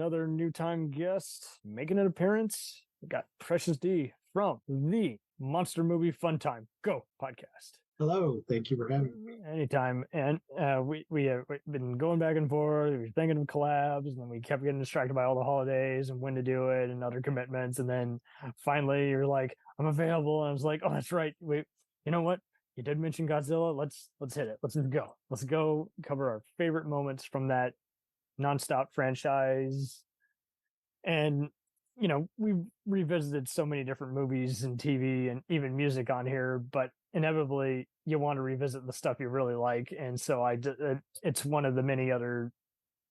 another new time guest making an appearance. We got Precious D from the Monster Movie Fun Time Go podcast. Hello, thank you for having me. Anytime. And we have been going back and forth. We were thinking of collabs, and then we kept getting distracted by all the holidays and when to do it and other commitments. And then finally you're like, I'm available. And I was like, oh, that's right. Wait, you know what? You did mention Godzilla. Let's hit it. Let's go. Let's go cover our favorite moments from that nonstop franchise. And you know, we've revisited so many different movies and TV and even music on here, but inevitably you want to revisit the stuff you really like. And so it's one of the many other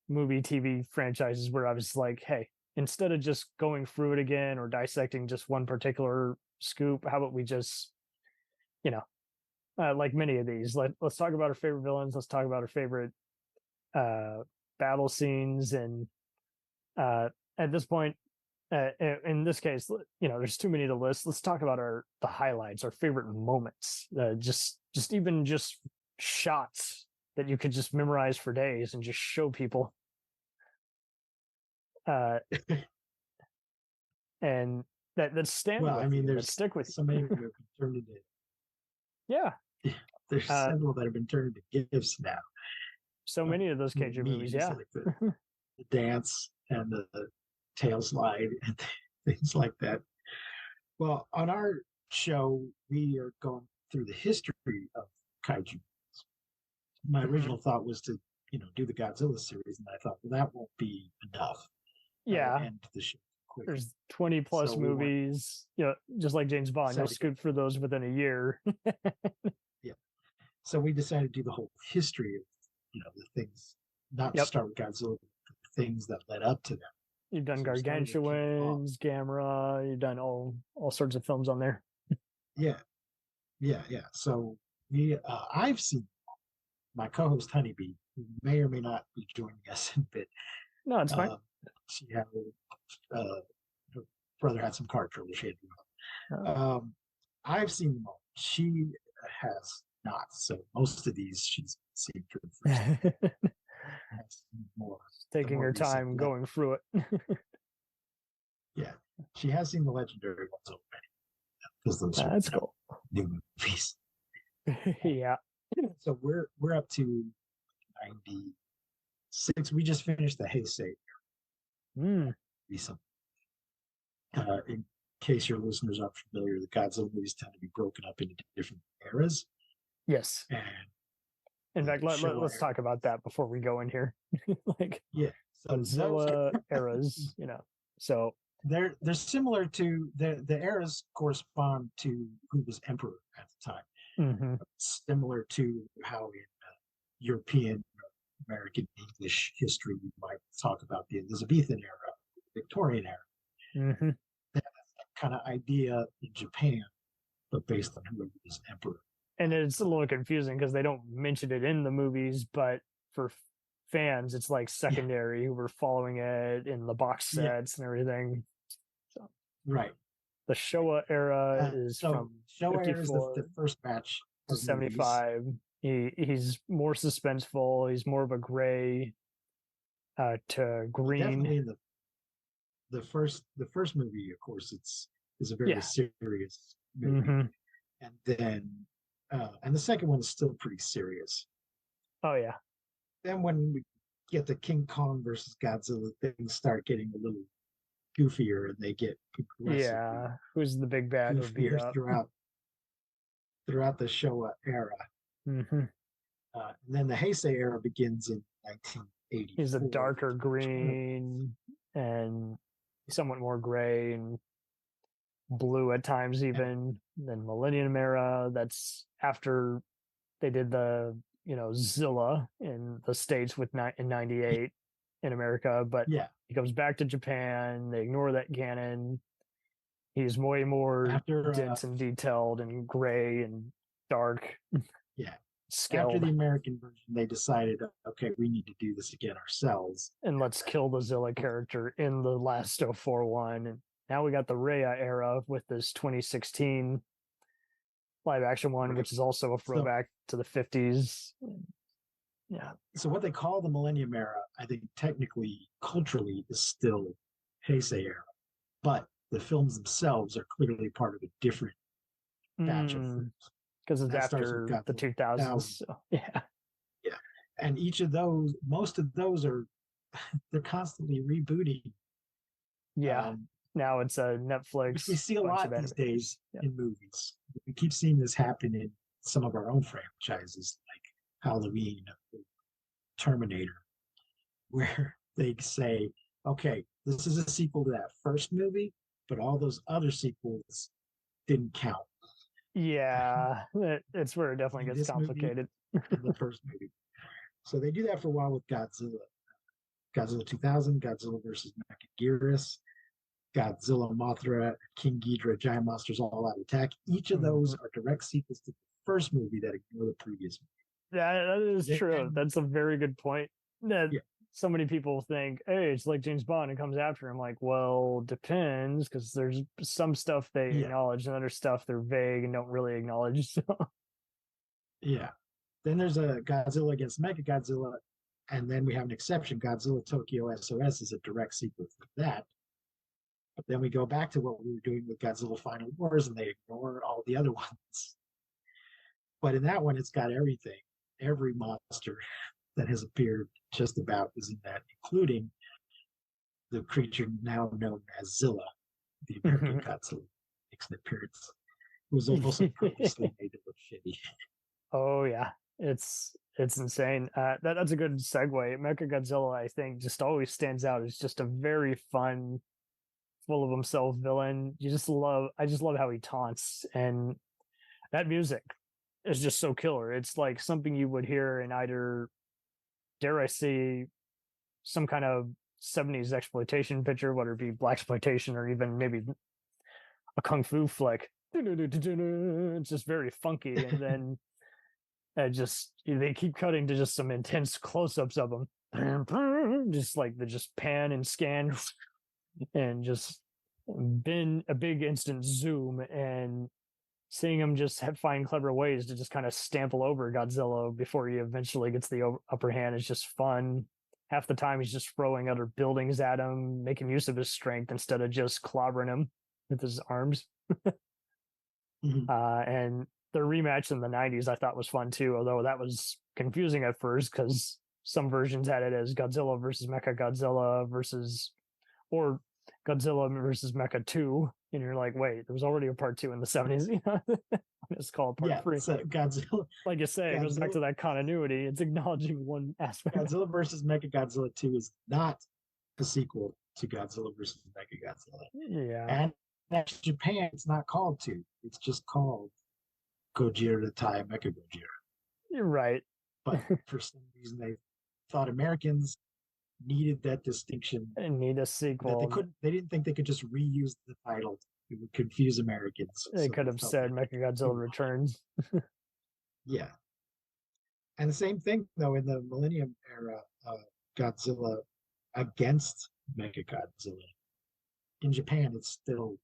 movie TV franchises where I was like, hey, instead of just going through it again or dissecting just one particular scoop, how about we just, you know, like many of these, let's talk about our favorite villains. Let's talk about our favorite battle scenes. And at this point, in this case, you know, there's too many to list. Let's talk about the highlights, our favorite moments, just shots that you could just memorize for days and just show people. And that stand. Well, I mean, there's stick with so many that have been turned into. Yeah, there's several that have been turned into gifts now. So many of those Cajun movies, yeah. Like the dance and the tail slide and things like that. Well, on our show, we are going through the history of kaiju. My original thought was to, do the Godzilla series, and I thought, well, that won't be enough. Yeah. End the show quick. There's 20 plus movies, just like James Bond. You'll scoop through those within a year. Yeah. So we decided to do the whole history of, the things, not to start with Godzilla, but the things that led up to them. You've done Gargantuans, Gamera. You've done all sorts of films on there. Yeah. So I've seen my co-host Honeybee, who may or may not be joining us in a bit. No, it's fine. She had her brother had some car trouble. She had to go. I've seen them all. She has not. So most of these she's seen for the first time. More, taking her time going through it. Yeah, she has seen the legendary ones already because those that's cool. New movies. Yeah. So we're up to 96. We just finished the Heisei. Recently. In case your listeners aren't familiar, the Godzilla movies tend to be broken up into different eras. Yes. And in fact, let's talk about that before we go in here. So Godzilla eras, So they're similar to the eras correspond to who was emperor at the time. Mm-hmm. Similar to how in European, American, English history you might talk about the Elizabethan era, Victorian era. Mm-hmm. That kind of idea in Japan, but based on whoever was emperor. And it's a little confusing because they don't mention it in the movies, but for fans, it's like secondary. We're following it in the box sets and everything. So, right. The Showa era is from Showa era is the first batch of 75. He's more suspenseful. He's more of a gray to green. Definitely in the first movie, of course, is a very serious movie, and then. And the second one is still pretty serious. Oh, yeah. Then when we get the King Kong versus Godzilla, things start getting a little goofier and they get aggressive. Yeah. Who's the big bad who beat up? Throughout the Showa era. Mm-hmm. And then the Heisei era begins in 1980. He's a darker green and somewhat more gray and blue at times even. Then Millennium era, that's after they did the Zilla in the States in 98 in America, but he comes back to Japan. They ignore that canon. He's way more dense and detailed and gray and dark. Yeah. Scaled. After the American version, they decided, okay, we need to do this again ourselves. And let's kill the Zilla character in the last 04 one. And now we got the Rhea era with this 2016 live action one, which is also a throwback to the 50s. Yeah. So what they call the Millennium Era, I think technically, culturally, is still Heisei Era, but the films themselves are clearly part of a different batch of films. Because it's That starts with after the Godzilla 2000s. So, yeah. Yeah, and each of those, most of those are, they're constantly rebooting. Yeah. Now it's a Which we Netflix see a bunch of lot these animators. days Yeah. in movies. We keep seeing this happen in some of our own franchises, like Halloween, Terminator, where they say, okay, this is a sequel to that first movie, but all those other sequels didn't count. Yeah. It's where it definitely gets This movie complicated. and the first movie. So they do that for a while with Godzilla. Godzilla 2000, Godzilla versus Mechagodzilla, Godzilla, Mothra, King Ghidorah, Giant Monsters All Out Attack. Each of those are direct sequels to the first movie that ignore the previous movie. That is true. Then, That's a very good point. That yeah, so many people think, hey, it's like James Bond and comes after him. Like, well, depends, because there's some stuff they yeah, acknowledge and other stuff they're vague and don't really acknowledge. So. yeah. Then there's a Godzilla against Mechagodzilla, and then we have an exception. Godzilla Tokyo SOS is a direct sequel to that. But then we go back to what we were doing with Godzilla Final Wars, and they ignore all the other ones. But in that one, it's got everything. Every monster that has appeared just about is in that, including the creature now known as Zilla, the American Godzilla, makes an appearance. It was also purposely made to look shitty. Oh yeah, it's insane. That's a good segue. Mechagodzilla, I think, just always stands out as just a very fun, full of himself villain. I just love how he taunts, and that music is just so killer. It's like something you would hear in either, dare I say, some kind of 70s exploitation picture, whether it be black exploitation or even maybe a kung fu flick. It's just very funky, and then they keep cutting to just some intense close-ups of him, just like they just pan and scan, and just been a big instant zoom, and seeing him just find clever ways to just kind of stample over Godzilla before he eventually gets the upper hand is just fun. Half the time he's just throwing other buildings at him, making use of his strength instead of just clobbering him with his arms. And the rematch in the 90s I thought was fun too, although that was confusing at first because some versions had it as Godzilla versus Mechagodzilla versus, or Godzilla versus Mecha 2. And you're like, wait, there was already a part 2 in the 70s. It's called part 3. So Godzilla, like you say, it goes back to that continuity. It's acknowledging one aspect. Godzilla versus Mechagodzilla 2 is not a sequel to Godzilla versus Mechagodzilla. Yeah. And in Japan, it's not called 2. It's just called Gojira Tai Mechagodzilla. You're right. But for some reason, they thought Americans needed that distinction. And need a sequel. That they didn't think they could just reuse the title. It would confuse Americans. They could have said Mechagodzilla Returns. Yeah. And the same thing, though, in the Millennium Era, Godzilla against Mechagodzilla. In Japan, it's still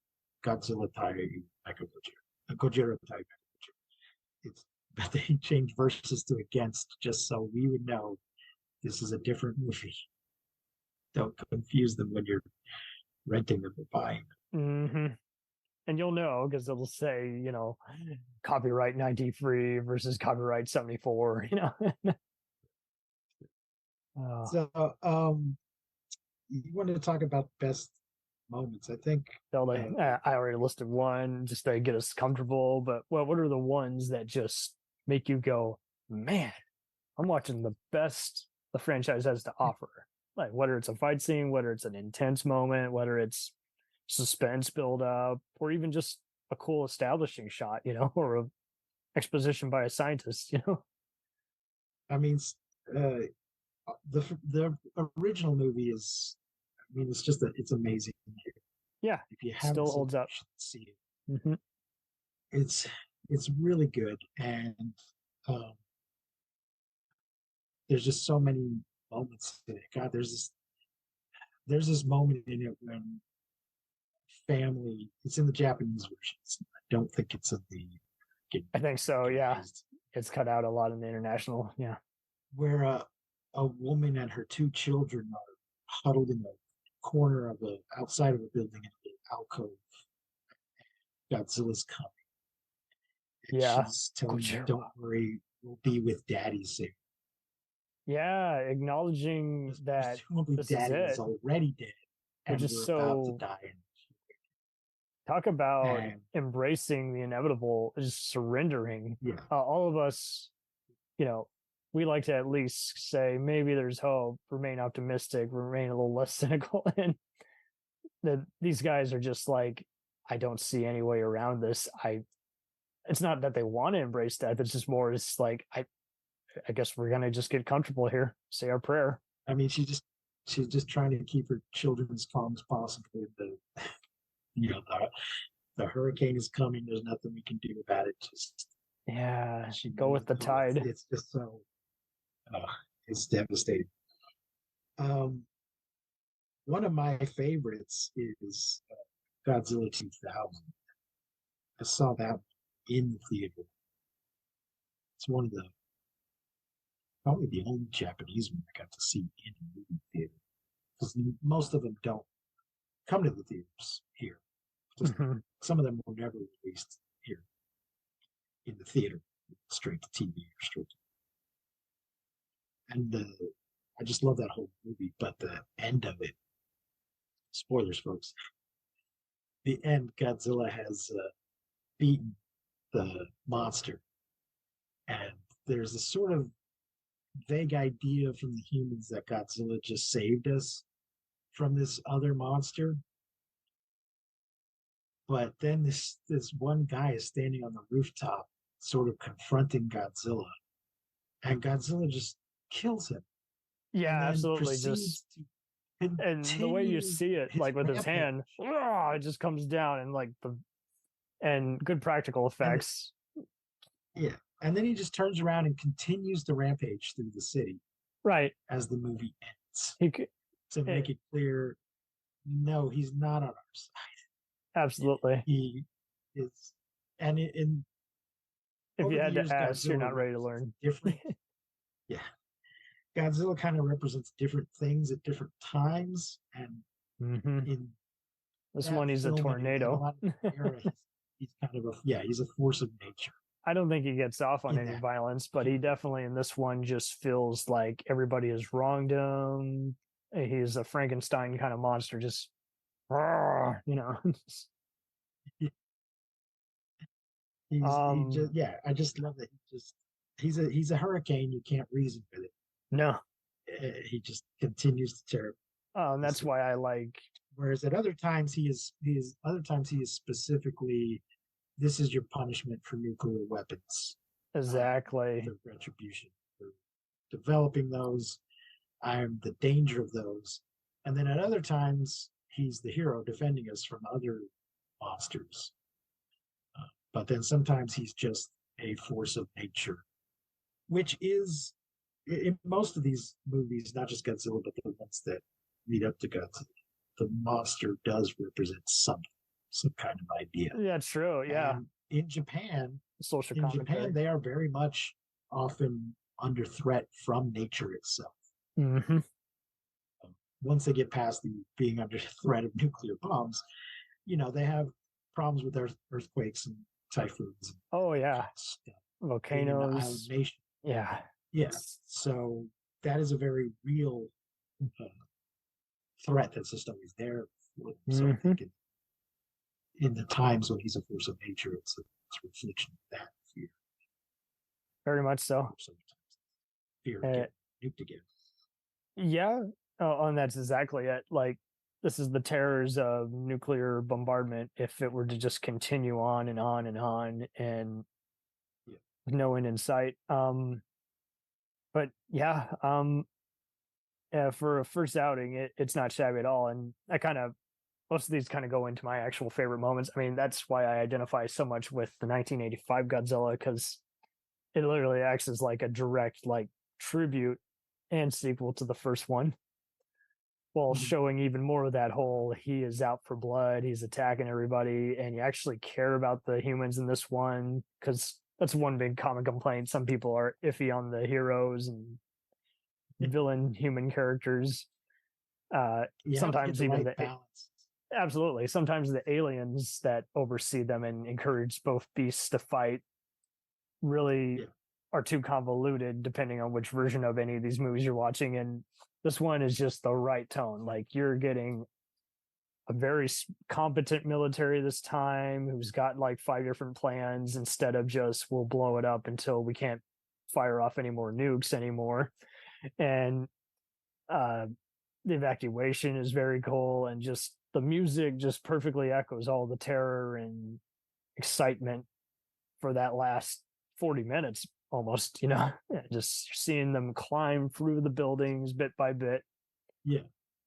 Godzilla Tai Mechagodzilla. Gojira Tai Mechagodzilla. But they changed verses to against just so we would know this is a different movie. Don't confuse them when you're renting them or buying them. And you'll know because it'll say, copyright 93 versus copyright 74, So, you want to talk about best moments? I think I already listed one just to get us comfortable, but what are the ones that just make you go, man, I'm watching the best the franchise has to offer? Like whether it's a fight scene, whether it's an intense moment, whether it's suspense build up, or even just a cool establishing shot, or a exposition by a scientist, I mean, the original movie is, I mean, it's amazing. Yeah, if you haven't still holds up. See it. Mm-hmm. It's really good, and there's just so many moments in it. God, there's this moment in it when family. It's in the Japanese version. I don't think it's in the. I think so. Yeah, it's cut out a lot in the international. Yeah. where a woman and her two children are huddled in the corner of the outside of a building in an alcove. Godzilla's coming, and Yeah. she's telling them, Gojira. "Don't worry, we'll be with Daddy soon." Yeah, acknowledging that Presumably, this is Daddy is it, already dead, which and is we're about to so die. talk about And embracing the inevitable, just surrendering. yeah, All of us, you know, we like to at least say maybe there's hope, remain optimistic, remain a little less cynical, and that these guys are just like, I don't see any way around this. It's not that they want to embrace death, it's just more, it's like, I guess we're gonna just get comfortable here, say our prayer. I mean, she's just trying to keep her children as calm as possible. You know, the hurricane is coming. There's nothing we can do about it. Just Yeah, she go knows, with the tide. it's just so uh, it's devastating. Um, one of my favorites is Godzilla 2000. I saw that in the theater. It's one of the probably the only Japanese one I got to see in a movie theater, because most of them don't come to the theaters here. Just Mhm. some of them were never released here in the theater, straight to TV or straight. And I just love that whole movie. But the end of it, spoilers, folks. The end, Godzilla has beaten the monster, and there's a sort of vague idea from the humans that Godzilla just saved us from this other monster. But then this one guy is standing on the rooftop, sort of confronting Godzilla, and Godzilla just kills him, and Yeah, then absolutely. Just proceeds to and the way you continue see it, his like with his rampage. hand, it just comes down and like the and good practical And effects. yeah, and then he just turns around and continues the rampage through the city Right. as the movie ends, He could, to make it clear, no, he's not on our side. absolutely. He is, and in If you over the had to years, ask, you're Godzilla not ready to represents learn. different. Yeah, Godzilla kind of represents different things at different times, and Hmm. in This that one, he's a film and in a tornado. lot of era, he's kind of he's a force of nature I don't think he gets off on in any that violence, but he period. definitely in this one just feels like everybody has wronged him. He's a Frankenstein kind of monster, just you know. He um, just I just love that he's a hurricane. You can't reason with it. no, He just continues to tear and this that's thing. why I like Whereas at other times he is specifically, this is your punishment for nuclear weapons. I am exactly. the retribution for developing those. I am the danger of those. And then at other times he's the hero defending us from other monsters. But then sometimes he's just a force of nature, which is in most of these movies, not just Godzilla, but the ones that lead up to Godzilla, the monster does represent something, some kind of idea. Yeah, true. Yeah, And in Japan, social commentary. they are very much often under threat from nature itself. Hmm. Once they get past the being under threat of nuclear bombs, they have problems with earthquakes and typhoons and Oh that yeah, kind of stuff. Being an island volcanoes. nation, Yeah. yeah. So that is a very real uh, threat that's just always there for them. So I Hmm. think in the times when he's a force of nature, it's a reflection of that fear. Very much so. Sometimes fear of Uh, getting nuked again. yeah. Oh, and that's exactly it. Like, this is the terrors of nuclear bombardment if it were to just continue on and on and on and Yeah. no end in sight. But yeah, for a first outing, it's not shabby at all. And I kind of, most of these kind of go into my actual favorite moments. I mean, that's why I identify so much with the 1985 Godzilla, because it literally acts as like a direct, like, tribute and sequel to the first one, while Mhm. showing even more of that whole he is out for blood, he's attacking everybody, and you actually care about the humans in this one, because that's one big common complaint. Some people are iffy on the heroes and villain human characters. You have to get Sometimes the even right balance. absolutely. Sometimes the aliens that oversee them and encourage both beasts to fight really are too convoluted depending on which version of any of these movies you're watching. And this one is just the right tone. Like you're getting a very competent military this time who's got like 5 different plans instead of just we'll blow it up until we can't fire off any more nukes anymore. And the evacuation is very cool, and just the music just perfectly echoes all the terror and excitement for that last 40 minutes almost, just seeing them climb through the buildings bit by bit. Yeah.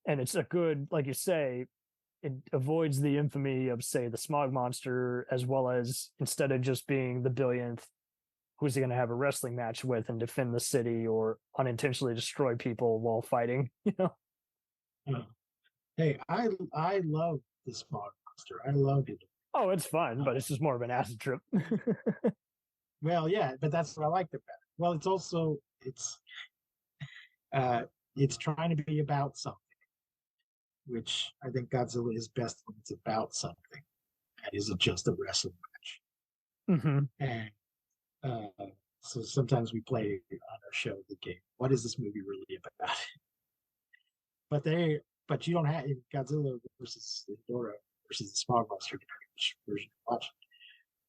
And it's a good, like you say, it avoids the infamy of, say, the smog monster, as well as instead of just being the billionth, who's he going to have a wrestling match with and defend the city or unintentionally destroy people while fighting, Hey, I love the smog monster. I love it. Oh, it's fun, but it's just more of an acid trip. Well, yeah, but that's what I liked about it. Well, it's also it's trying to be about something, which I think Godzilla is best when it's about something. That isn't just a wrestling match. Mm-hmm. And so sometimes we play on our show the game. What is this movie really about? But you don't have Godzilla versus Ghidorah versus the Smog Monster, which version you watch.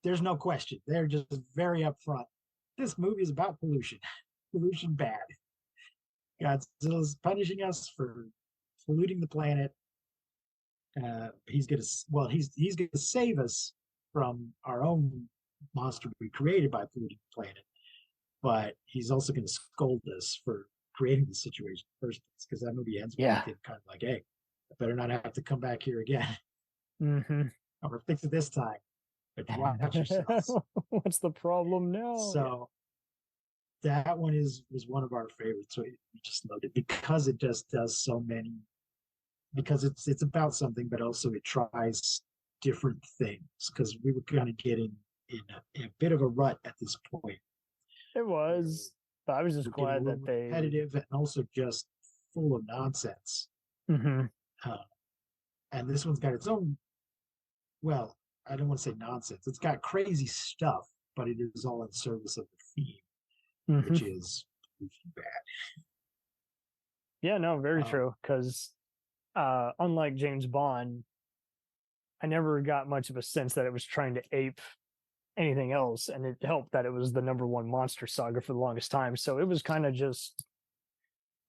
There's no question. They're just very upfront. This movie is about pollution. Pollution bad. Godzilla's punishing us for polluting the planet. He's gonna save us from our own monster we created by polluting the planet. But he's also gonna scold us for creating the situation in the first place, because that movie ends with him kind of like, hey, I better not have to come back here again. Mm-hmm. I'm gonna fix it this time. But watch yourselves. What's the problem now? So that one was one of our favorites. So we just loved it because it just does so many. Because it's about something, but also it tries different things. Because we were kind of getting in a bit of a rut at this point. It was. But I was just glad that they repetitive and also just full of nonsense. Mm-hmm. And this one's got its own. Well, I don't want to say nonsense. It's got crazy stuff, but it is all in service of the theme, which is bad. Yeah, no, very true. Because unlike James Bond, I never got much of a sense that it was trying to ape anything else, and it helped that it was the #1 monster saga for the longest time. So it was kind of just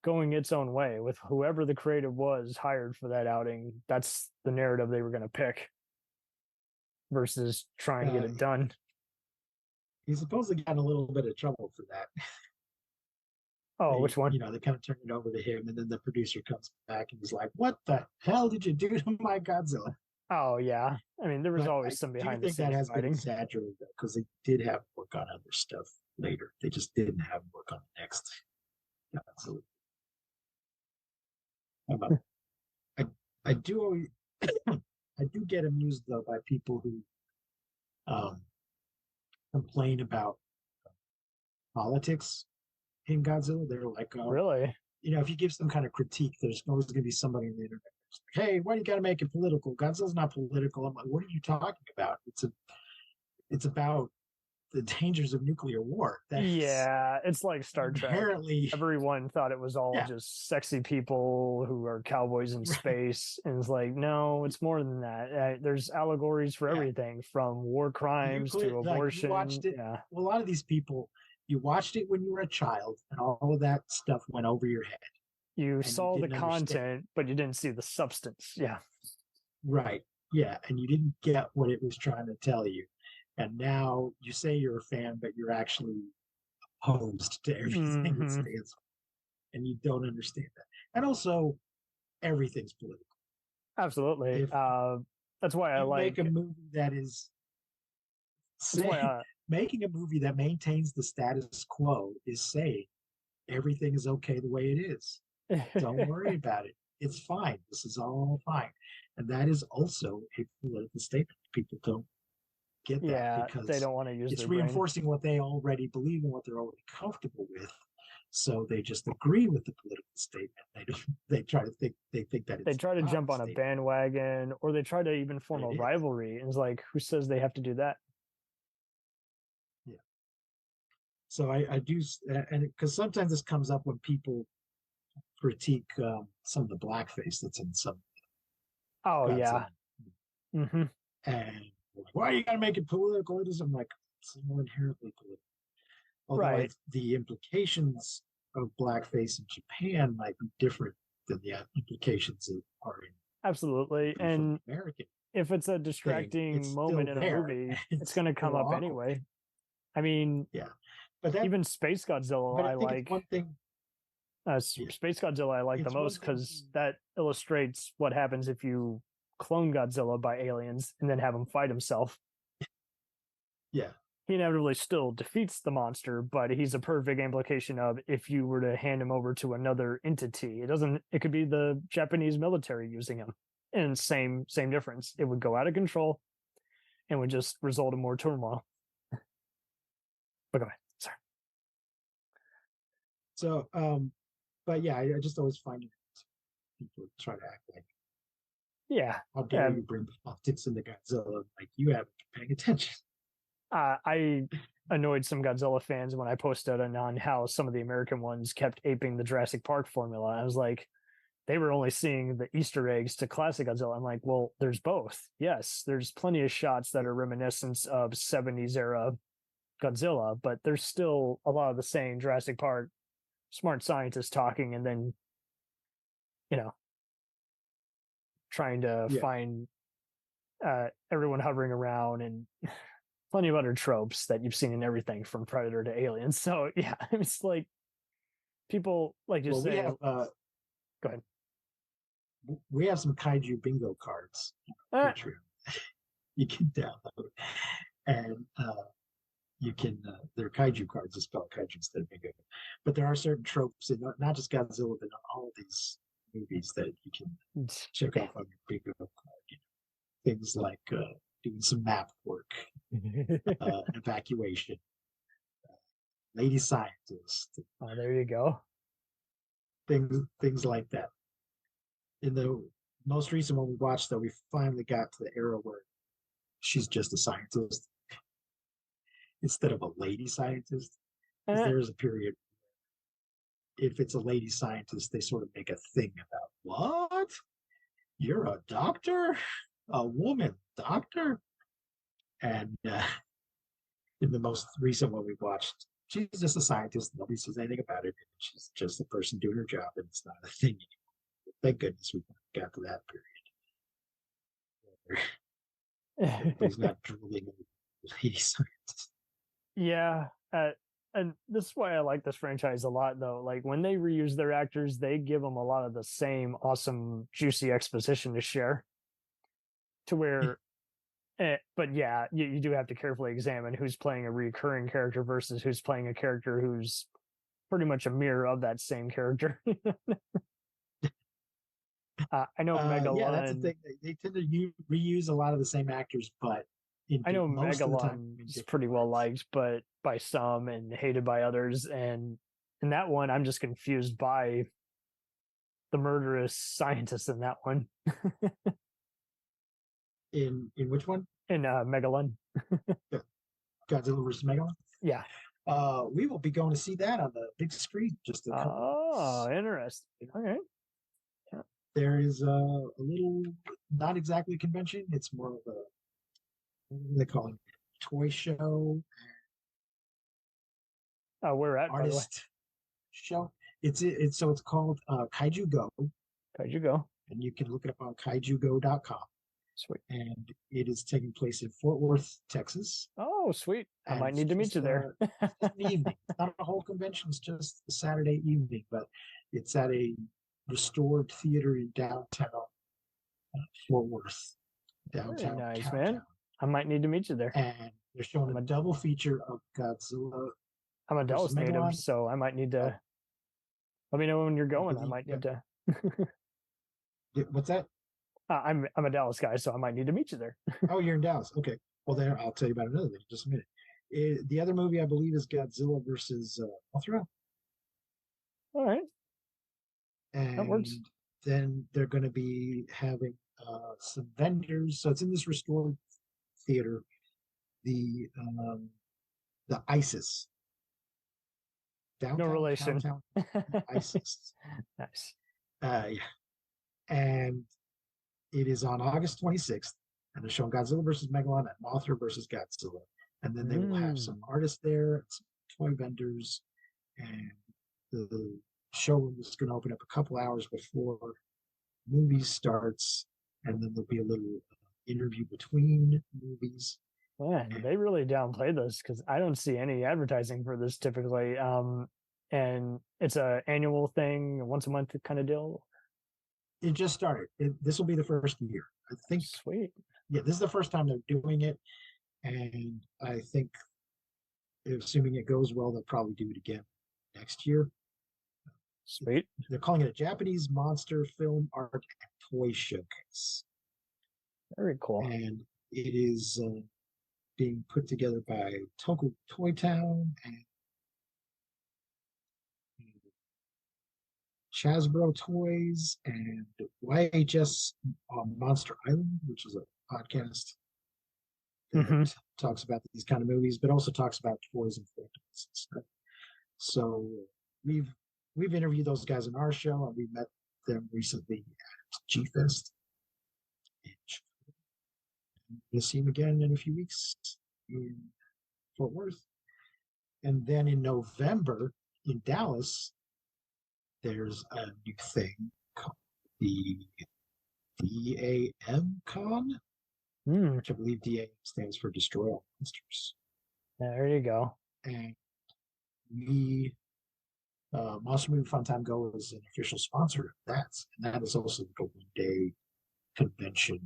going its own way with whoever the creative was hired for that outing. That's the narrative they were going to pick versus trying to get it done. He supposedly got in a little bit of trouble for that. Oh, which one? They kind of turned it over to him, and then the producer comes back and was like, "What the hell did you do to my Godzilla?" Oh yeah, I mean there was always some behind the scenes that has fighting. been exaggerated because they did have work on other stuff later. They just didn't have work on the next Godzilla. I do I do get amused though by people who complain about politics in Godzilla. They're like, really? If you give some kind of critique, there's always going to be somebody on the internet who's like, hey, why do you got to make it political? Godzilla's not political. I'm like, what are you talking about? It's about the dangers of nuclear war. It's like Star Trek. Apparently, everyone thought it was all just sexy people who are cowboys in space, and it's like, no, it's more than that. There's allegories for everything, from war crimes to abortion. You watched it. Well, a lot of these people, you watched it when you were a child, and all of that stuff went over your head. You saw the content, but you didn't see the substance. Yeah. Right. Yeah, and you didn't get what it was trying to tell you. And now you say you're a fan, but you're actually opposed to everything it stands for. And you don't understand that. And also, everything's political. Absolutely. That's why I like... make a movie that is... making a movie that maintains the status quo is saying everything is okay the way it is. Don't worry about it. It's fine. This is all fine. And that is also a political statement. People don't get that because they don't want to use it's their reinforcing what they already believe and what they're already comfortable with. so they just agree with the political statement. They don't. They think that They it's try to not jump on a statement. bandwagon, or they try to even form It a is. rivalry. And it's like, who says they have to do that? Yeah. So I do, and because sometimes this comes up when people critique some of the blackface that's in some Oh Godzilla, yeah. Hmm. and why you gotta make it political? It isn't like it's more inherently political. Although Right. the implications of blackface in Japan might be different than the implications that are in Absolutely. from And American if it's a thing. distracting It's still moment in a there. movie, it's It's going to come still up awkward. anyway. I mean, Yeah, but even Space Godzilla, I I think it's like. one thing. Yeah, Space Godzilla, I like the it's one most thing. because that illustrates what happens if you clone Godzilla by aliens and then have him fight himself. Yeah, He inevitably still defeats the monster, but he's a perfect implication of if you were to hand him over to another entity. It doesn't. It could be the Japanese military using him, and same difference. It would go out of control and would just result in more turmoil. But go ahead. Sorry. so but yeah, I just always find it people try to act like, Yeah. how dare you bring politics into Godzilla? Like you haven't been paying attention. I annoyed some Godzilla fans when I posted on how some of the American ones kept aping the Jurassic Park formula. I was like, they were only seeing the Easter eggs to classic Godzilla. I'm like, well, there's both. Yes, there's plenty of shots that are reminiscent of 70s era Godzilla, but there's still a lot of the same Jurassic Park smart scientists talking and then, you know, trying to Yeah. find everyone hovering around and plenty of other tropes that you've seen in everything from Predator to Aliens. So yeah, it's like people like you Well, say. go ahead. We have some kaiju bingo cards on Patreon. You can download, and you can they're kaiju cards. They spell kaiju instead of bingo. But there are certain tropes in not just Godzilla, but in all of these movies that you can check off on your bingo card. Things like doing some map work, evacuation, lady scientist. Oh, there you go. Things like that. In the most recent one we watched, though, we finally got to the era where she's just a scientist instead of a lady scientist. Because there is a period, if it's a lady scientist, they sort of make a thing about, what? You're a doctor? A woman doctor? And in the most recent one we watched, she's just a scientist. Nobody says anything about it. She's just a person doing her job, and it's not a thing anymore. Thank goodness we got to that period. Everybody's not drooling over lady scientist. Yeah. And this is why I like this franchise a lot, though. Like when they reuse their actors, they give them a lot of the same awesome, juicy exposition to share. To where, but yeah, you do have to carefully examine who's playing a recurring character versus who's playing a character who's pretty much a mirror of that same character. I know Megalon. Yeah, that's the thing. They tend to reuse a lot of the same actors, but I know most of the time Megalon is pretty well liked, but by some and hated by others. And in that one, I'm just confused by the murderous scientist in that one. In which one? In Megalon. Godzilla vs. Megalon? Yeah. We will be going to see that on the big screen just a couple weeks. Interesting. All right. Yeah. There is a little, not exactly a convention. It's more of a, what do they call it? Toy show. Where at, artist show. It's called Kaiju Go. Kaiju Go. And you can look it up on kaijugo.com. Sweet. And it is taking place in Fort Worth, Texas. Oh, sweet. I might need to meet you there. It's an evening. It's not a whole convention. It's just a Saturday evening, but it's at a restored theater in downtown Fort Worth. Downtown. Very nice, man. I might need to meet you there. And they're showing a double feature of Godzilla. I'm a Dallas native, so I might need to. Let me know when you're going. I might need to. What's that? I'm a Dallas guy, so I might need to meet you there. Oh, you're in Dallas. Okay. Well, then I'll tell you about another thing in just a minute. The other movie I believe is Godzilla versus Mothra. All right, that works. And then they're going to be having some vendors. So it's in this restored theater, the ISIS, No downtown relation. Cowtown ISIS. Nice. Yeah. And it is on August 26th, and they're showing Godzilla versus Megalon and Mothra versus Godzilla. And then they will have some artists there, some toy vendors, and the showroom is going to open up a couple hours before movies starts, and then there'll be a little interview between movies. Man, they really downplay this because I don't see any advertising for this typically. And it's a annual thing, a once a month kind of deal. It just started. This will be the first year, I think. Sweet. Yeah, this is the first time they're doing it, and I think, assuming it goes well, they'll probably do it again next year. Sweet. They're calling it a Japanese monster film art and toy showcase. Very cool. And it is being put together by Toko Toy Town and Chasbro Toys and YHS on Monster Island, which is a podcast that talks about these kind of movies, but also talks about toys and collectibles and stuff. So we've interviewed those guys on our show, and we met them recently at G-Fest. We'll see them again in a few weeks in Fort Worth. And then in November in Dallas, there's a new thing called the DAM Con, which I believe DAM stands for Destroy All Monsters. There you go. And we, Monster Movie Fun Time Go is an official sponsor of that. And that is also like a one-day convention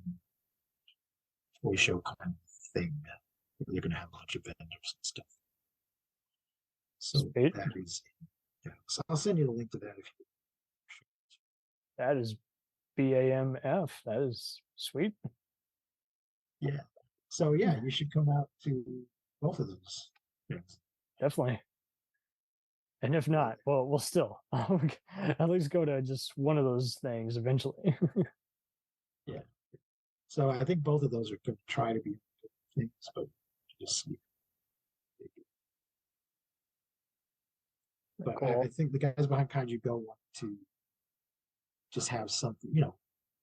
toy show kind of thing. They're going to have a bunch of vendors and stuff. So Sweet. that is, yeah. So I'll send you the link to that if you. That is BAMF. That is sweet. Yeah. So yeah, you should come out to both of those things. Definitely. And if not, well, we'll still at least go to just one of those things eventually. Yeah. So I think both of those are going to try to be things, but just see. But Cool. I think the guys behind Kaiju Go want to just have something, you know,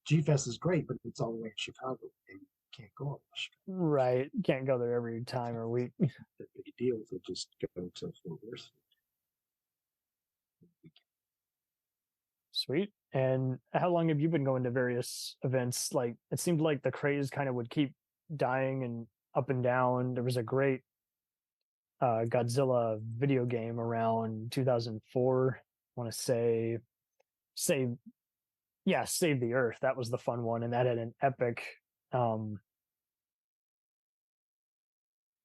G-Fest is great, but it's all the way in Chicago. And you can't go all Chicago. Right. Can't go there every time or week. That big a deal to just go to Fort Worth. Sweet. And how long have you been going to various events? Like, it seemed like the craze kind of would keep dying and up and down. There was a great Godzilla video game around 2004. I want to say Save the Earth. That was the fun one, and that had an epic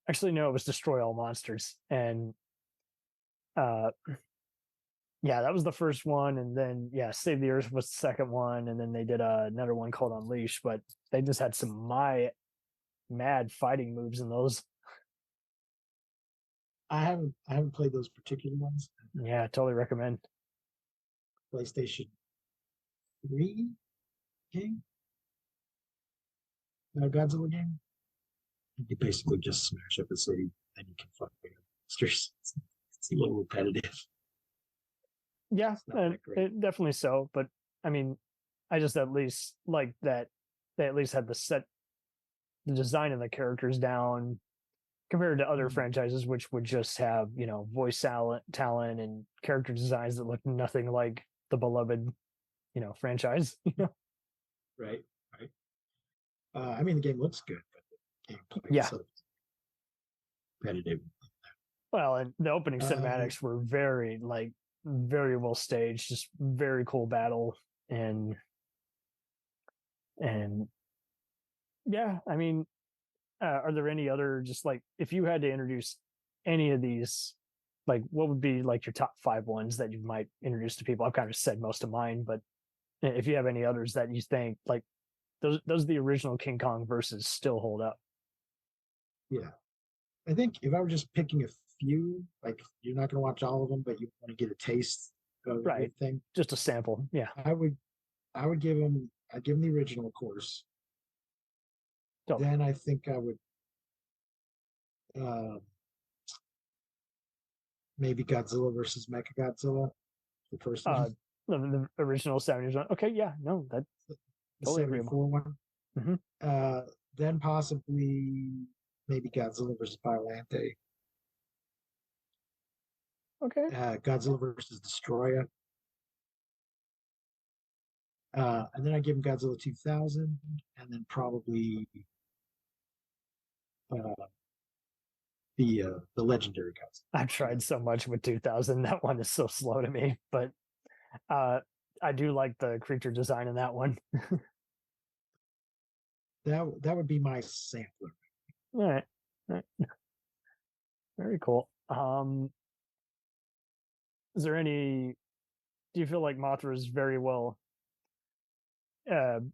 actually no, it was Destroy All Monsters. And yeah, that was the first one, and then Save the Earth was the second one, and then they did another one called Unleash, but they just had some mad fighting moves in those. I haven't played those particular ones. Yeah, totally recommend. PlayStation 3 game, Godzilla game. You basically just smash up a city and you can fight monsters. It's a little repetitive. Yeah, it definitely so. But I mean, I just at least like that they at least had the design of the characters down compared to other franchises, which would just have, you know, voice talent and character designs that look nothing like the beloved, you know, franchise. Right. I mean, the game looks good, but the gameplay is so repetitive. Well, and the opening cinematics were very well staged, just very cool battle, and yeah, I mean, are there any other, just like, if you had to introduce any of these, like, what would be like your top 5 ones that you might introduce to people? I've kind of said most of mine, but if you have any others that you think like those the original King Kong versus still hold up. Yeah, I think if I were just picking a few, like, you're not going to watch all of them, but you want to get a taste Right. thing. Just a sample. Yeah. I'd give him the original, of course. Totally. Then I think I would uh, maybe Godzilla versus Mechagodzilla, the first Uh, one, the original 70s one. Okay. Yeah. No, that the totally agreeable. 74 one. Hmm. Then possibly maybe Godzilla versus Biolante. Okay. Godzilla versus Destroyer. And then I give him Godzilla 2000, and then probably uh, the legendary Godzilla. I've tried so much with 2000. That one is so slow to me, but uh, I do like the creature design in that one. That would be my sampler. All right. All right. Very cool. Is there any? Do you feel like Mothra is very well? Uh, do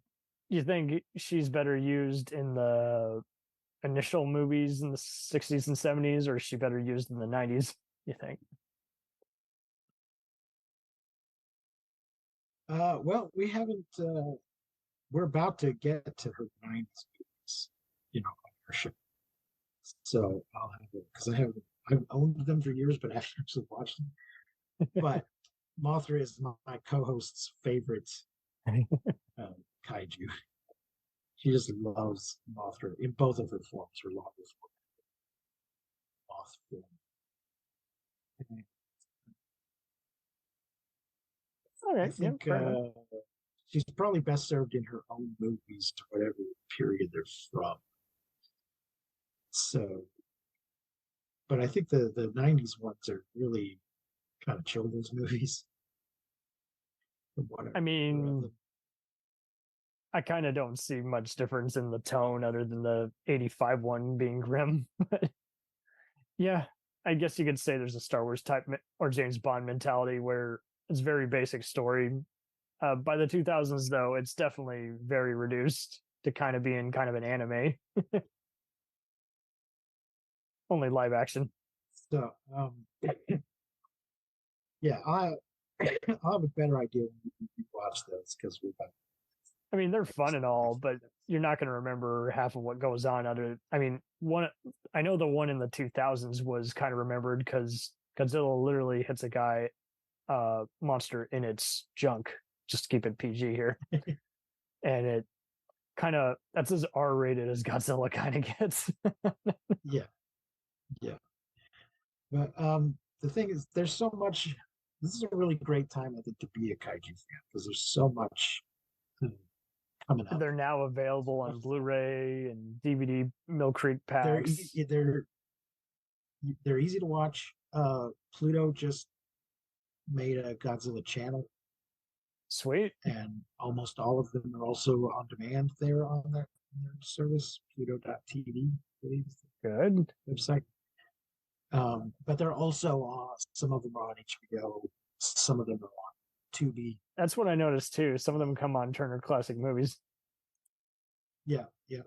you think she's better used in the initial movies in the 60s and 70s, or is she better used in the 90s? You think? Well, we haven't. We're about to get to her 90s movies, on our show. So I'll have it because I've owned them for years, but I haven't actually watched them. But Mothra is my co-host's favorite kaiju. She just loves Mothra in both of her forms, her longest form, moth form. All I right. Yeah. think Fair enough. she's probably best served in her own movies to whatever period they're from. So, but I think the 90s ones are really kind of children's movies. From what I I've read of mean, them. I kind of don't see much difference in the tone other than the 85 one being grim. But yeah, I guess you could say there's a Star Wars type or James Bond mentality where it's very basic story. By the 2000s, though, it's definitely very reduced to kind of being kind of an anime, only live action. So, yeah, I'll have a better idea when we watch those because we've got. I mean, they're fun and all, but you're not going to remember half of what goes on. I mean, I know the one in the 2000s was kind of remembered because Godzilla literally hits a guy, monster in its junk. Just keep it PG here, and it that's as R-rated as Godzilla kind of gets. Yeah, yeah. But the thing is, there's so much. This is a really great time, I think, to be a kaiju fan because there's so much coming out. They're now available on Blu-ray and DVD, Mill Creek They're packs. they're easy to watch. Pluto just made a Godzilla channel, Sweet. and almost all of them are also on demand there on their service, Pluto.tv, I believe is Good. the website. But they're also on, some of them are on HBO, some of them are on Tubi. That's what I noticed too. Some of them come on Turner Classic Movies. Yeah, yeah.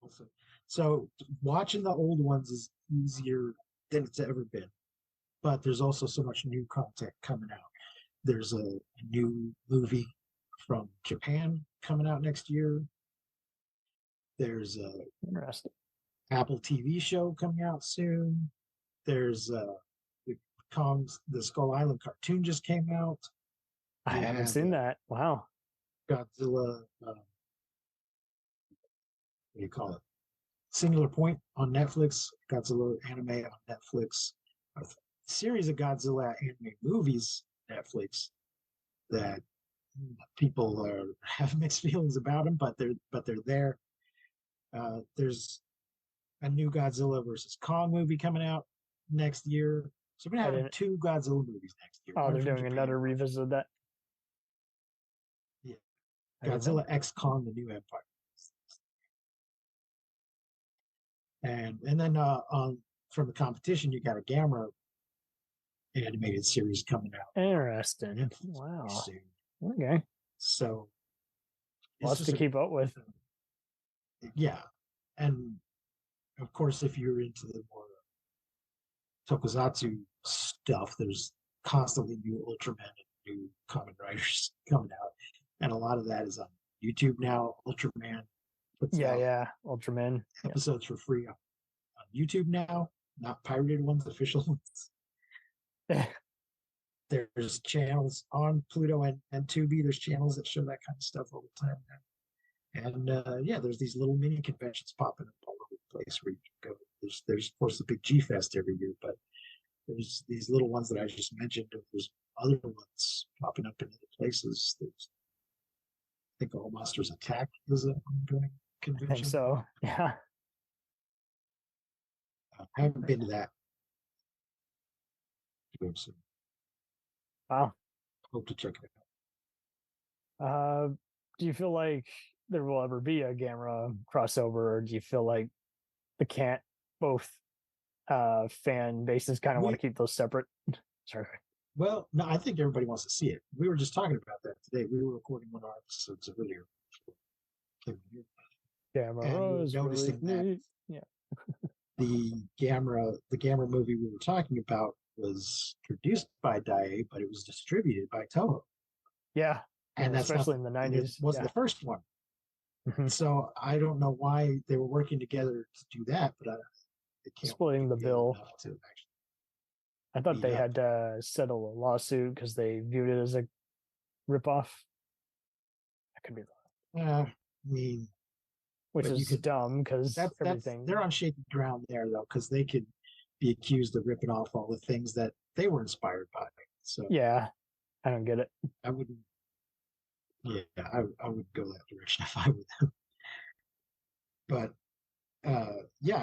Also. So watching the old ones is easier than it's ever been. But there's also so much new content coming out. There's a new movie from Japan coming out next year. There's a Interesting. Apple TV show coming out soon. There's the Skull Island cartoon just came out. I haven't seen that. Wow. Godzilla. What do you call it? Singular Point on Netflix. Godzilla anime on Netflix. A series of Godzilla anime movies Netflix that people have mixed feelings about them, but they're there. There's a new Godzilla versus Kong movie coming out next year. So we're gonna have two Godzilla movies next year. Oh, they're doing another revisit of that. Yeah, Godzilla X Kong: The New Empire. And then from the competition, you got a Gamera animated series coming out. Interesting. Wow. Soon. Okay. So lots to keep up with. Yeah, and of course, if you're into the more tokusatsu stuff, there's constantly new Ultraman and new Kamen Riders coming out, and a lot of that is on YouTube now. Ultraman puts out Ultraman. episodes for free on YouTube now, not pirated ones, official ones. Yeah. There's channels on Pluto and Tubi. There's channels that show that kind of stuff all the time now. And there's these little mini conventions popping up all over the place where you can go. There's of course the big G Fest every year, but there's these little ones that I just mentioned. There's other ones popping up in other places. There's, I think All Monsters Attack is an ongoing convention. I think so. Yeah. I haven't been to that. So Wow. hope to check it out. Do you feel like there will ever be a Gamera crossover, or do you feel like the can't both fan bases kind of want to keep those separate? Sorry. Well, no, I think everybody wants to see it. We were just talking about that today. We were recording one of our episodes earlier. Gamera is noticing really that the Gamera movie we were talking about was produced by Daiei, but it was distributed by Toho. Yeah. And that's especially in the 90s. It wasn't the first one. So I don't know why they were working together to do that, but they can't splitting the bill. I thought they up. had to settle a lawsuit because they viewed it as a ripoff. That could be wrong. I mean, which is dumb because everything. They're on shaky ground there, though, because they could be accused of ripping off all the things that they were inspired by. So yeah, I don't get it. I wouldn't. Yeah, I would go that direction if I were them. But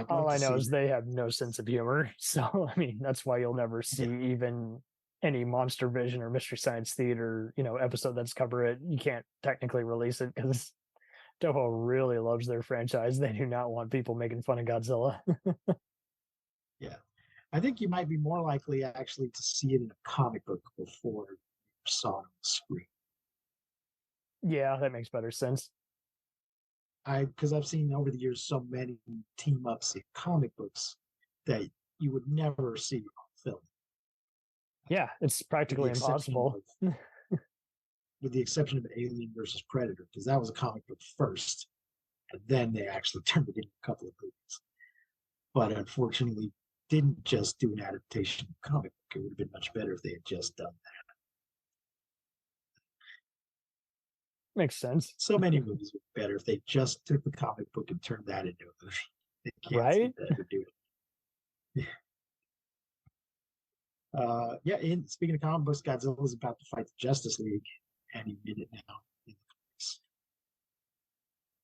all I know is they have no sense of humor. So I mean, that's why you'll never see even any Monster Vision or Mystery Science Theater, episode that's cover it. You can't technically release it because Toho really loves their franchise. They do not want people making fun of Godzilla. Yeah, I think you might be more likely actually to see it in a comic book before you saw it on the screen. Yeah, that makes better sense. Because I've seen over the years so many team ups in comic books that you would never see on film. Yeah, it's practically impossible. With the exception of Alien versus Predator, because that was a comic book first, and then they actually turned it into a couple of movies. But unfortunately, didn't just do an adaptation of a comic book. It would have been much better if they had just done that. Makes sense. So many movies would be better if they just took the comic book and turned that into a movie. They can't right? do it. Speaking of comic books, Godzilla is about to fight the Justice League, and he did it now in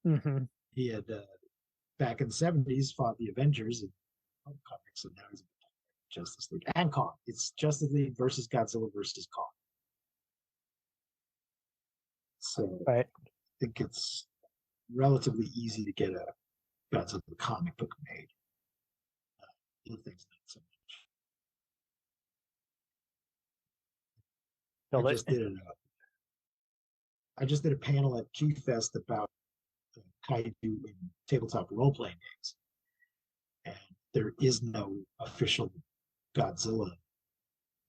the comics. He had back in the 70s fought the Avengers in comics, and now he's Justice League and Kong. It's Justice League versus Godzilla versus Kong. So I think it's relatively easy to get a Godzilla comic book made. Other things not so much. I just did a panel at G Fest about kaiju in tabletop role-playing games, and there is no official Godzilla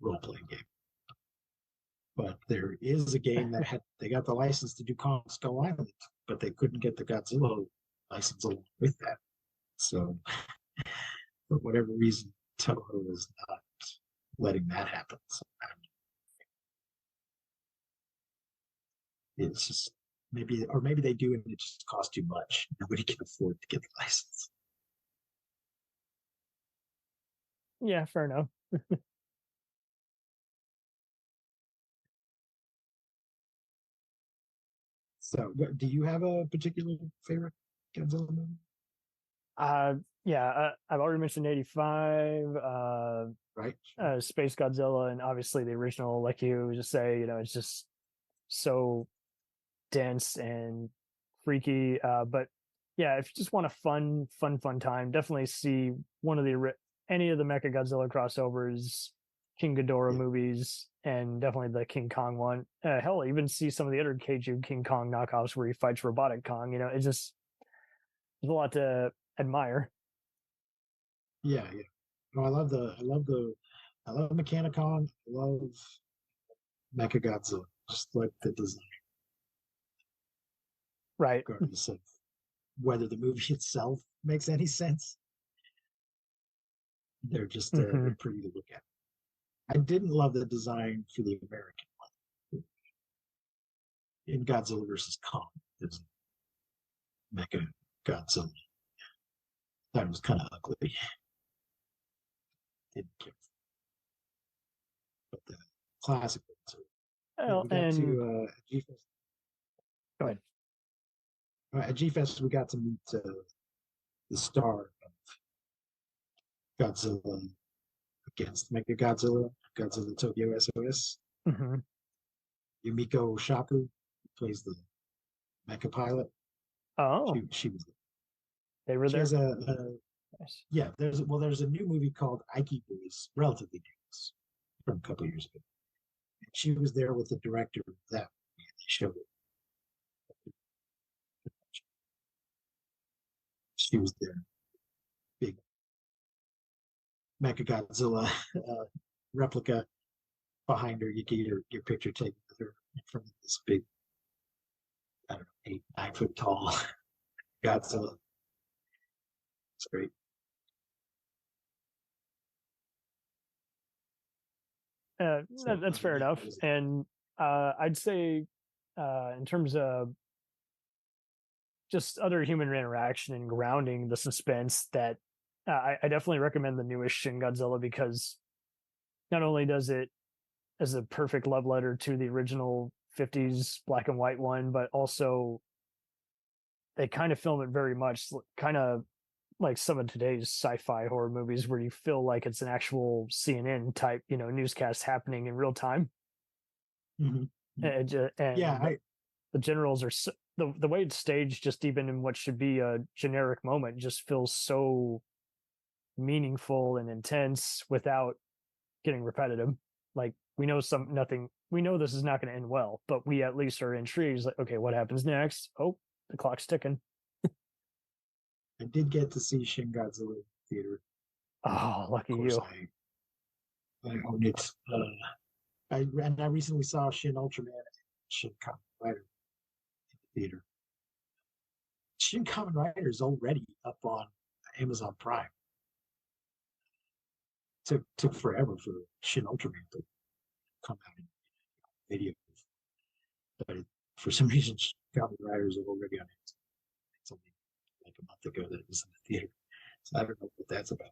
role-playing game. But there is a game that they got the license to do Kong Skull Island, but they couldn't get the Godzilla license along with that. So, for whatever reason, Toho is not letting that happen. So, it's just maybe they do and it just costs too much. Nobody can afford to get the license. Yeah, fair enough. So, do you have a particular favorite Godzilla movie? I've already mentioned 85, right? Space Godzilla, and obviously the original, like you just say, it's just so dense and freaky. But yeah, if you just want a fun time, definitely see one of any of the Mecha Godzilla crossovers, King Ghidorah movies, and definitely the King Kong one. Hell, even see some of the other Keiju King Kong knockoffs where he fights robotic Kong. It's just there's a lot to admire. Yeah. No, I love Mechanicon. I love Mechagodzilla, just like the design, Right. regardless of whether the movie itself makes any sense. They're just Hmm. they're pretty to look at. I didn't love the design for the American one in Godzilla versus Kong. There's Mecha Godzilla. Thought it was kind of ugly. Didn't care. But the classic ones are. Yeah, Well, we got and to G Fest. go ahead. At G Fest, we got to meet the star of Godzilla against Mechagodzilla, Godzilla Tokyo SOS, Hmm. Yumiko Shaku, who plays the mecha pilot. Oh, She was. they were She there. has a Nice. yeah. There's a new movie called Ike Boys, relatively new, it's from a couple of years ago. And she was there with the director of that movie, and they showed it. She was there, big Mechagodzilla replica behind her. You get your picture taken with her in front of this big, I don't know, 8, 9 foot tall Godzilla. It's great. So That's fair yeah, enough. And I'd say, in terms of just other human interaction and grounding the suspense, that I definitely recommend the newest Shin Godzilla, because not only does it as a perfect love letter to the original 50s black and white one, but also they kind of film it very much kind of like some of today's sci-fi horror movies, where you feel like it's an actual CNN type, newscast happening in real time. Mhm. Yeah, And the generals are the way it's staged, just even in what should be a generic moment, just feels so meaningful and intense without getting repetitive. Like, we know this is not going to end well, but we at least are intrigued. Like, okay, what happens next? Oh, the clock's ticking. I did get to see Shin Godzilla in the theater. Oh, Of lucky course, you. I own it. I recently saw Shin Ultraman and Shin Kamen Rider in the theater. Shin Kamen Rider is already up on Amazon Prime. Took forever for Shin Ultraman to come out in video, but for some reason, Shin Kamen Rider is already on Amazon. It's only like a month ago that it was in the theater, so I don't know what that's about.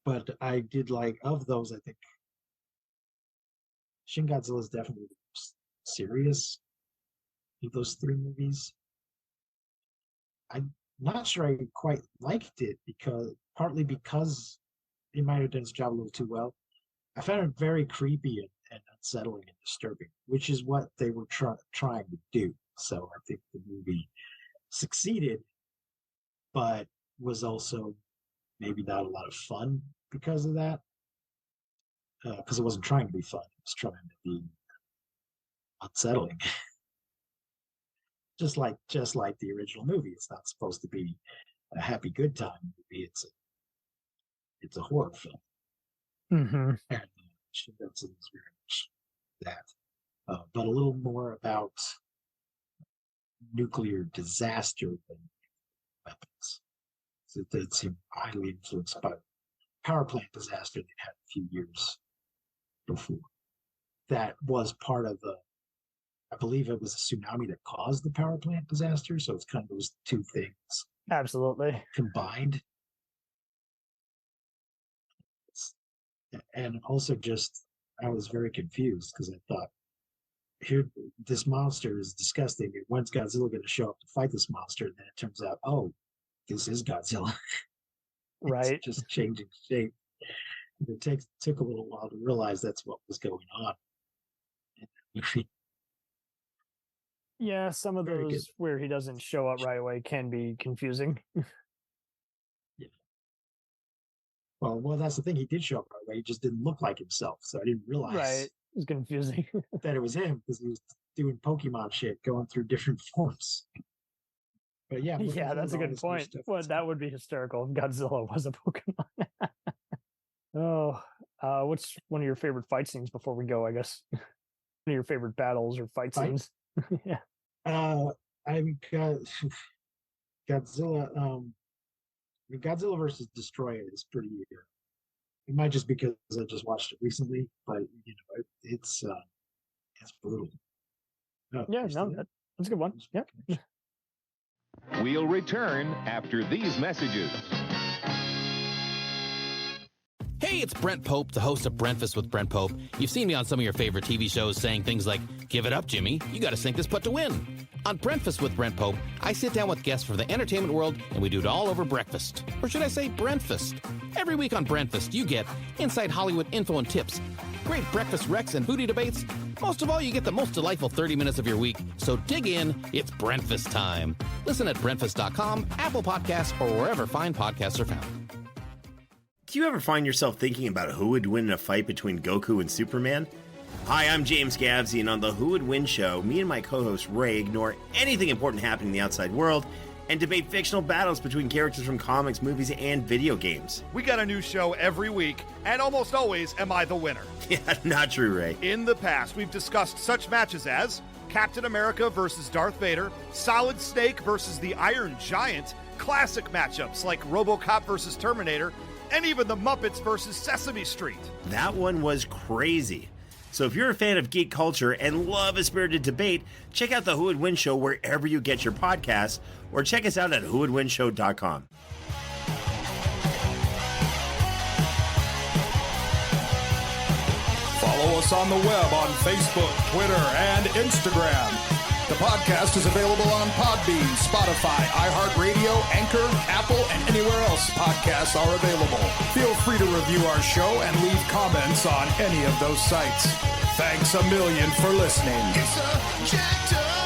But I did like, of those, I think Shin Godzilla is definitely the most serious of those three movies. I'm not sure I quite liked it, because partly because it might have done its job a little too well. I found it very creepy and unsettling and disturbing, which is what they were trying to do. So I think the movie succeeded, but was also maybe not a lot of fun because of that. Because it wasn't trying to be fun; it was trying to be unsettling. Just like the original movie, it's not supposed to be a happy good time movie. It's a horror film, Hmm. and Shin Godzilla is very much that, but a little more about nuclear disaster than weapons. So it seemed highly influenced by the power plant disaster they had a few years before. That was part of I believe it was a tsunami that caused the power plant disaster. So it's kind of those two things Absolutely. combined. And also just, I was very confused because I thought, here, this monster is disgusting. When's Godzilla going to show up to fight this monster? And then it turns out, oh, this is Godzilla. It's Right. just changing shape. It took a little while to realize that's what was going on. Yeah, some of Very good. those where he doesn't show up right away can be confusing. Yeah. Well, that's the thing. He did show up right away. He just didn't look like himself, so I didn't Right. realize It's confusing. that it was him because he was doing Pokemon shit, going through different forms. But yeah, I'm looking Yeah, forward that's to a all good this new point. stuff Well, that's that coming. would be hysterical if Godzilla was a Pokemon. Oh, What's one of your favorite fight scenes before we go? I guess one of your favorite battles or fight scenes. Yeah. I've got Godzilla. Godzilla versus Destroyer is pretty. It might just because I just watched it recently, but it's brutal. Yeah, no, that's a good one. Yeah. We'll return after these messages. Hey, it's Brent Pope, the host of Breakfast with Brent Pope. You've seen me on some of your favorite TV shows saying things like, "Give it up, Jimmy. You got to sink this putt to win." On Breakfast with Brent Pope, I sit down with guests from the entertainment world, and we do it all over breakfast. Or should I say Brentfast? Every week on Brentfast, you get inside Hollywood info and tips, great breakfast recs and foodie debates. Most of all, you get the most delightful 30 minutes of your week. So dig in. It's Brentfast time. Listen at Brentfast.com, Apple Podcasts, or wherever fine podcasts are found. Do you ever find yourself thinking about who would win in a fight between Goku and Superman? Hi, I'm James Gavsey, and on the Who Would Win show, me and my co-host Ray ignore anything important happening in the outside world and debate fictional battles between characters from comics, movies, and video games. We got a new show every week, and almost always am I the winner. Yeah, not true, Ray. In the past, we've discussed such matches as Captain America versus Darth Vader, Solid Snake versus the Iron Giant, classic matchups like RoboCop versus Terminator, and even the Muppets versus Sesame Street. That one was crazy. So if you're a fan of geek culture and love a spirited debate, check out the Who Would Win show wherever you get your podcasts, or check us out at whowouldwinshow.com. Follow us on the web on Facebook, Twitter, and Instagram. The podcast is available on Podbean, Spotify, iHeartRadio, Anchor, Apple, and anywhere else podcasts are available. Feel free to review our show and leave comments on any of those sites. Thanks a million for listening. It's a jacked up